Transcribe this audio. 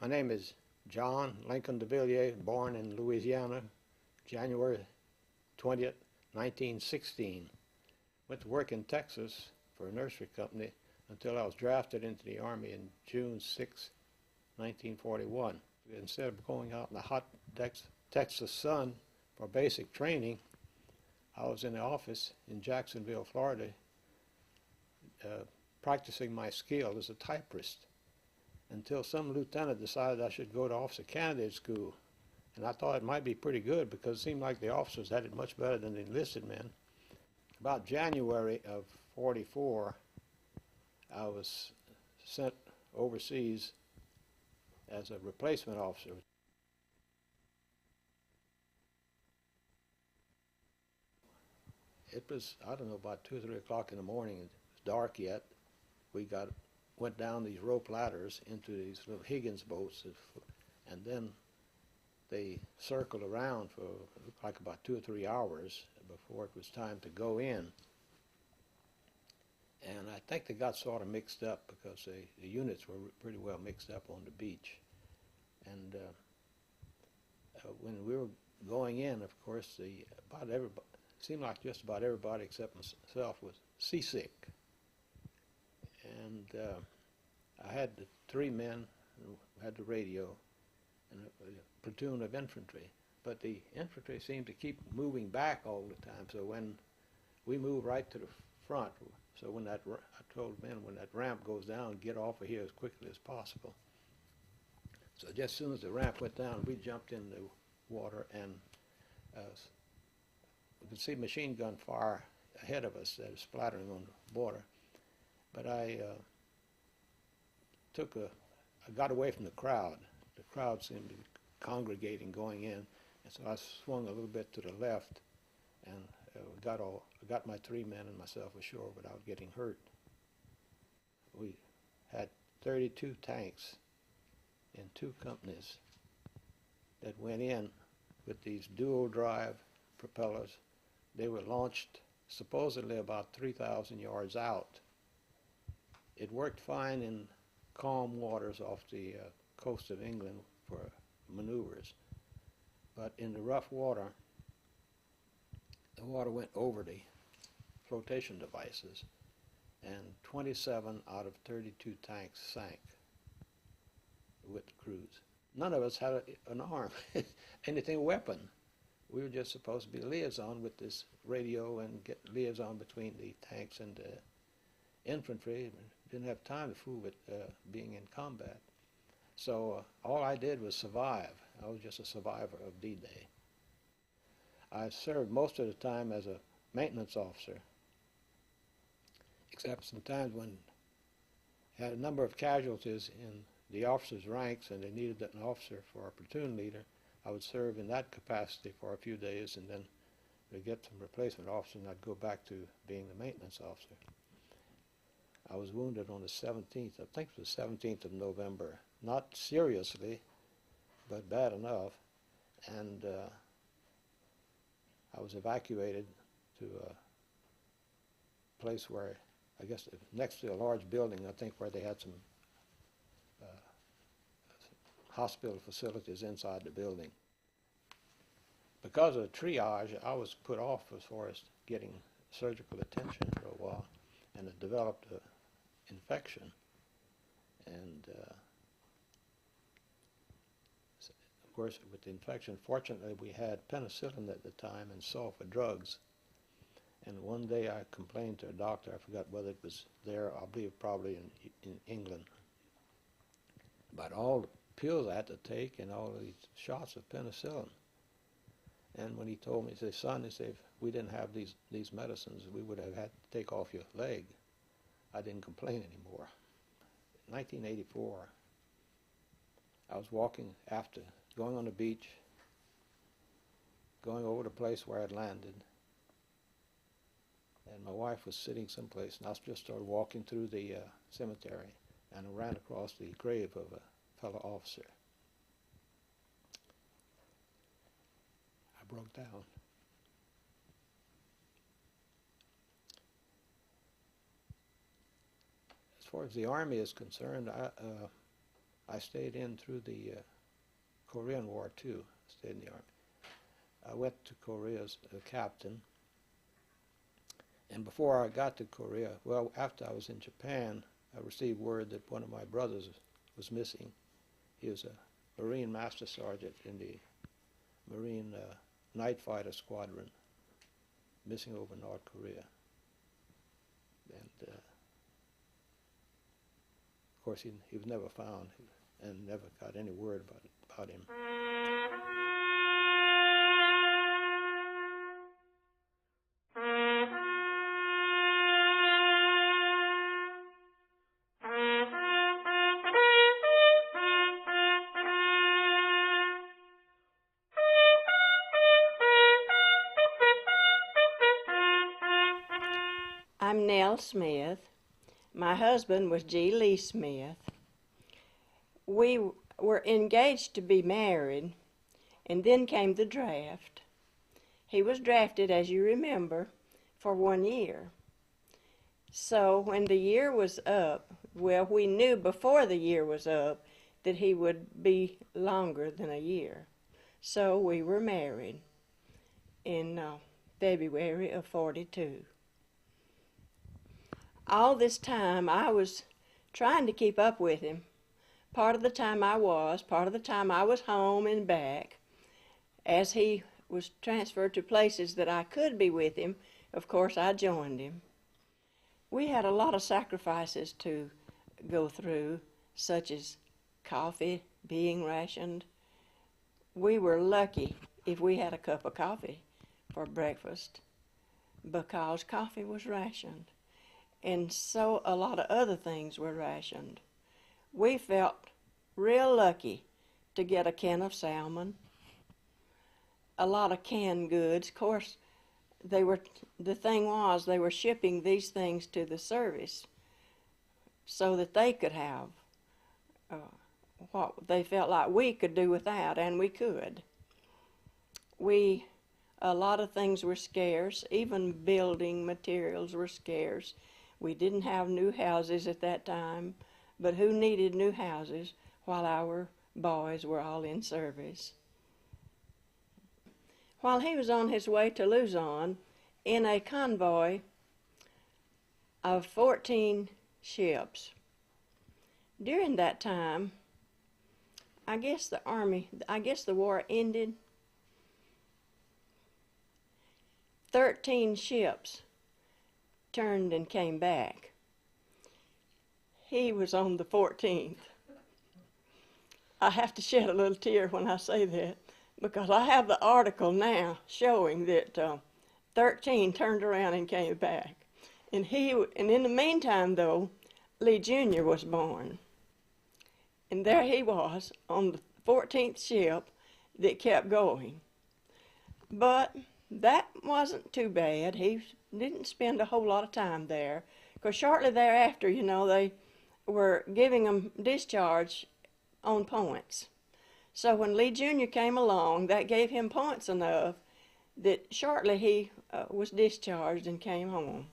My name is John Lincoln DeVillier, born in Louisiana, January 20th, 1916. Went to work in Texas for a nursery company until I was drafted into the Army in June 6, 1941. Instead of going out in the hot Texas sun for basic training, I was in the office in Jacksonville, Florida, practicing my skill as a typist until some lieutenant decided I should go to officer candidate school. And I thought it might be pretty good because it seemed like the officers had it much better than the enlisted men. About January of '44, I was sent overseas as a replacement officer. It was, I don't know, about 2 or 3 o'clock in the morning. It was dark yet. We went down these rope ladders into these little Higgins boats, and then they circled around for like about 2 or 3 hours before it was time to go in. And I think they got sort of mixed up because the units were pretty well mixed up on the beach. And when we were going in, of course, about everybody, seemed like just about everybody except myself was seasick. And I had the 3 men who had the radio and a platoon of infantry. But the infantry seemed to keep moving back all the time. So when we moved right to the front, so when I told men, when that ramp goes down, get off of here as quickly as possible. So just as soon as the ramp went down, we jumped in the water, and we could see machine gun fire ahead of us that was splattering on the water. But I got away from the crowd. The crowd seemed to be congregating going in, and so I swung a little bit to the left, and got my 3 men and myself ashore without getting hurt. We had 32 tanks in 2 companies that went in with these dual drive propellers. They were launched supposedly about 3,000 yards out. It worked fine in calm waters off the coast of England for maneuvers, but in the rough water, the water went over the flotation devices, and 27 out of 32 tanks sank with the crews. None of us had an arm, anything, a weapon. We were just supposed to be liaison with this radio and get liaison between the tanks and the infantry. Didn't have time to fool with being in combat. So all I did was survive. I was just a survivor of D-Day. I served most of the time as a maintenance officer, except sometimes when I had a number of casualties in the officers' ranks and they needed an officer for a platoon leader. I would serve in that capacity for a few days, and then they'd get some replacement officers, and I'd go back to being the maintenance officer. I was wounded on the 17th, I think it was the 17th of November. Not seriously, but bad enough. And I was evacuated to a place where, I guess next to a large building, I think, where they had some hospital facilities inside the building. Because of the triage, I was put off as far as getting surgical attention for a while, and it developed an infection. And of course, with the infection, fortunately, we had penicillin at the time and sulfa drugs. And one day I complained to a doctor, I forgot whether it was there, I believe probably in England, about all the pills I had to take and all these shots of penicillin. And when he told me, he said, son, he said, if we didn't have these medicines, we would have had to take off your leg. I didn't complain anymore. In 1984, I was walking after, going on the beach, going over the place where I'd landed, and my wife was sitting someplace, and I just started walking through the cemetery, and I ran across the grave of a fellow officer. I broke down. As far as the Army is concerned, I stayed in through the Korean War too. Stayed in the Army. I went to Korea as a captain. And before I got to Korea, well, after I was in Japan, I received word that one of my brothers was missing. He was a Marine Master Sergeant in the Marine Night Fighter Squadron, missing over North Korea. And of course, he was never found and never got any word about him. I'm Nell Smith. My husband was G. Lee Smith. We were engaged to be married, and then came the draft. He was drafted, as you remember, for 1 year. So when the year was up, well, we knew before the year was up that he would be longer than a year. So we were married in February of '42. All this time I was trying to keep up with him. Part of the time I was, part of the time I was home and back. As he was transferred to places that I could be with him, of course I joined him. We had a lot of sacrifices to go through, such as coffee being rationed. We were lucky if we had a cup of coffee for breakfast, because coffee was rationed. And so a lot of other things were rationed. We felt real lucky to get a can of salmon, a lot of canned goods. Of course, they were shipping these things to the service so that they could have what they felt like we could do without, and we could. A lot of things were scarce, even building materials were scarce. We didn't have new houses at that time, but who needed new houses while our boys were all in service? While he was on his way to Luzon in a convoy of 14 ships, during that time, I guess the war ended. 13 ships turned and came back. He was on the 14th. I have to shed a little tear when I say that, because I have the article now showing that 13 turned around and came back. And in the meantime, though, Lee Jr. was born. And there he was on the 14th ship that kept going. But that wasn't too bad. He didn't spend a whole lot of time there, because shortly thereafter, they were giving him discharge on points. So when Lee Jr. came along, that gave him points enough that shortly he was discharged and came home.